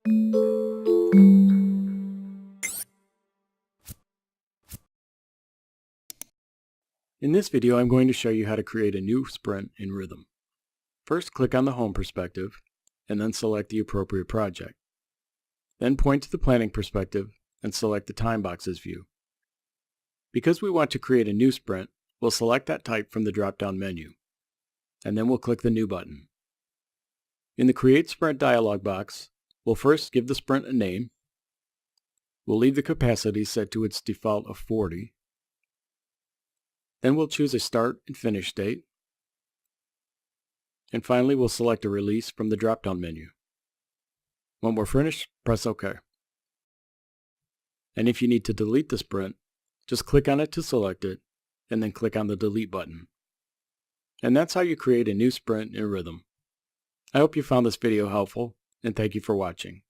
In this video, I'm going to show you how to create a new sprint in Rhythm. First, click on the Home perspective, and then select the appropriate project. Then point to the Planning perspective and select the Time Boxes view. Because we want to create a new sprint, we'll select that type from the drop-down menu, and then we'll click the New button. In the Create Sprint dialog box, we'll first give the sprint a name. We'll leave the capacity set to its default of 40. Then we'll choose a start and finish date. And finally, we'll select a release from the drop-down menu. When we're finished, press OK. And if you need to delete the sprint, just click on it to select it, and then click on the Delete button. And that's how you create a new sprint in Rhythm. I hope you found this video helpful, and thank you for watching.